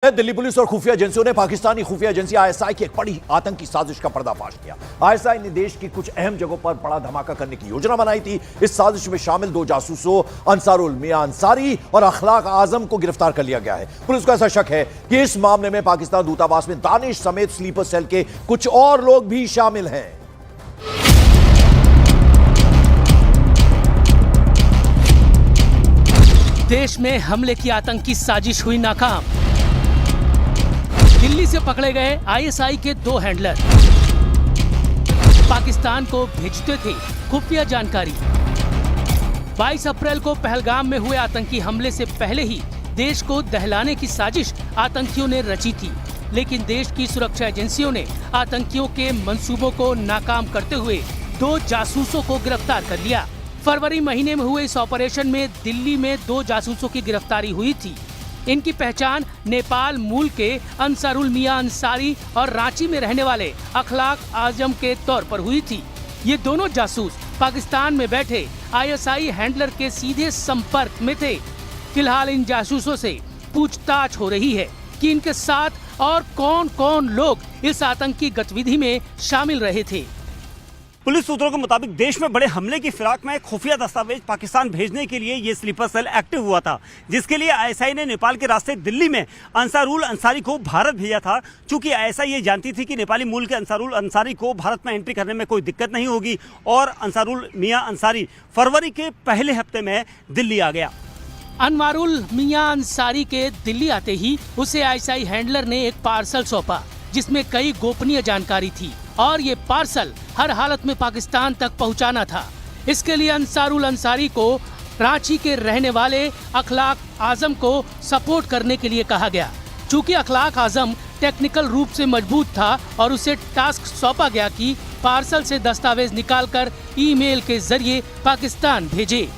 Delhi police और खुफिया एजेंसियों ने पाकिस्तानी खुफिया एजेंसी आईएसआई की एक बड़ी आतंकी साजिश का पर्दाफाश किया। आईएसआई ने देश की कुछ अहम जगहों पर बड़ा धमाका करने की योजना बनाई थी। इस साजिश में शामिल 2 जासूसों अंसारुल मियां अंसारी और अखलाक आजम को गिरफ्तार कर लिया गया है। पुलिस को ऐसा शक है कि इस मामले में पाकिस्तान दूतावास में दानिश समेत स्लीपर सेल के कुछ और लोग भी शामिल हैं। देश में हमले की आतंकी साजिश हुई नाकाम। दिल्ली से पकड़े गए आईएसआई के 2 हैंडलर पाकिस्तान को भेजते थे खुफिया जानकारी। 22 अप्रैल को पहलगाम में हुए आतंकी हमले से पहले ही देश को दहलाने की साजिश आतंकियों ने रची थी, लेकिन देश की सुरक्षा एजेंसियों ने आतंकियों के मंसूबों को नाकाम करते हुए 2 जासूसों को गिरफ्तार कर लिया। फरवरी महीने में हुए इस ऑपरेशन में दिल्ली में 2 जासूसों की गिरफ्तारी हुई थी। इनकी पहचान नेपाल मूल के अंसारुल मियां अंसारी और रांची में रहने वाले अखलाक आजम के तौर पर हुई थी। ये दोनों जासूस पाकिस्तान में बैठे आईएसआई हैंडलर के सीधे संपर्क में थे। फिलहाल इन जासूसों से पूछताछ हो रही है कि इनके साथ और कौन-कौन लोग इस आतंकी गतिविधि में शामिल रहे थे। पुलिस सूत्रों के मुताबिक देश में बड़े हमले की फिराक में खुफिया दस्तावेज पाकिस्तान भेजने के लिए ये स्लीपर सेल एक्टिव हुआ था, जिसके लिए आईएसआई ने नेपाल के रास्ते दिल्ली में अंसारुल अंसारी को भारत भेजा था। चूंकि आईएसआई ये जानती थी कि नेपाली मूल के अंसारुल अंसारी को भारत में एंट्री करने में कोई दिक्कत नहीं होगी और अंसारुल मियां अंसारी फरवरी के पहले हफ्ते में दिल्ली आ गया। अनवारुल मियां अंसारी के दिल्ली आते ही उसे आईएसआई हैंडलर ने एक पार्सल सौंपा, जिसमें कई गोपनीय जानकारी थी और ये पार्सल हर हालत में पाकिस्तान तक पहुंचाना था। इसके लिए अंसारुल अंसारी को रांची के रहने वाले अखलाक आजम को सपोर्ट करने के लिए कहा गया। चूंकि अखलाक आजम टेक्निकल रूप से मजबूत था और उसे टास्क सौंपा गया कि पार्सल से दस्तावेज निकालकर ईमेल के जरिए पाकिस्तान भेजे।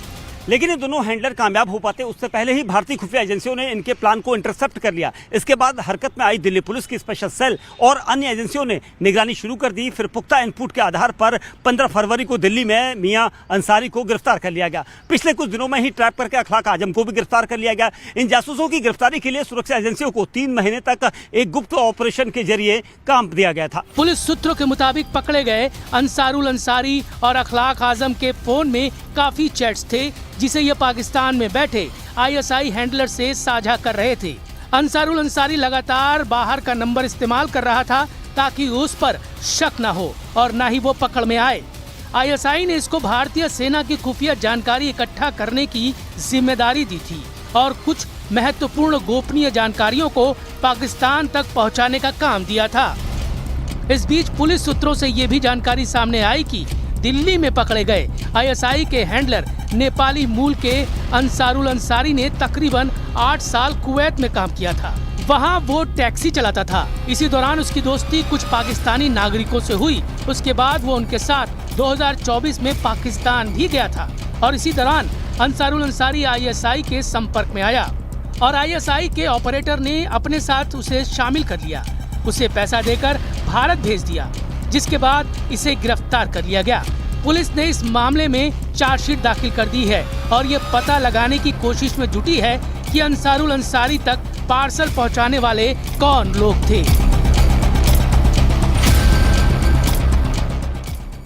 लेकिन ये दोनों हैंडलर कामयाब हो पाते उससे पहले ही भारतीय खुफिया एजेंसियों ने इनके प्लान को इंटरसेप्ट कर लिया। इसके बाद हरकत में आई दिल्ली पुलिस की स्पेशल सेल और अन्य एजेंसियों ने निगरानी शुरू कर दी। फिर पुख्ता इनपुट के आधार पर 15 फरवरी को दिल्ली में मियां अंसारी को गिरफ्तार कर लिया गया। पिछले कुछ दिनों में ही ट्रैप करके अखलाक आजम को भी गिरफ्तार कर लिया गया। इन जासूसों की गिरफ्तारी के लिए सुरक्षा एजेंसियों को 3 महीने तक एक गुप्त ऑपरेशन के जरिए काम दिया गया था। पुलिस सूत्रों के मुताबिक पकड़े गए अंसारुल अंसारी और अखलाक आजम के फोन में काफी चैट्स थे, जिसे ये पाकिस्तान में बैठे आईएसआई हैंडलर से साझा कर रहे थे। अंसारुल अंसारी लगातार बाहर का नंबर इस्तेमाल कर रहा था ताकि उस पर शक न हो और न ही वो पकड़ में आए। आईएसआई ने इसको भारतीय सेना की खुफिया जानकारी इकट्ठा करने की जिम्मेदारी दी थी और कुछ महत्वपूर्ण गोपनीय जानकारियों को पाकिस्तान तक पहुंचाने का काम दिया था। इस बीच पुलिस सूत्रों से ये भी जानकारी सामने आई कि दिल्ली में पकड़े गए आईएसआई के हैंडलर नेपाली मूल के अंसारुल अंसारी ने तकरीबन 8 साल कुवैत में काम किया था। वहां वो टैक्सी चलाता था। इसी दौरान उसकी दोस्ती कुछ पाकिस्तानी नागरिकों से हुई। उसके बाद वो उनके साथ 2024 में पाकिस्तान भी गया था और इसी दौरान अंसारुल अंसारी आईएसआई के संपर्क में आया और आईएसआई के ऑपरेटर ने अपने साथ उसे शामिल कर लिया। उसे पैसा देकर भारत भेज दिया, जिसके बाद इसे गिरफ्तार कर लिया गया। पुलिस ने इस मामले में चार्जशीट दाखिल कर दी है और ये पता लगाने की कोशिश में जुटी है कि अंसारुल अंसारी तक पार्सल पहुंचाने वाले कौन लोग थे।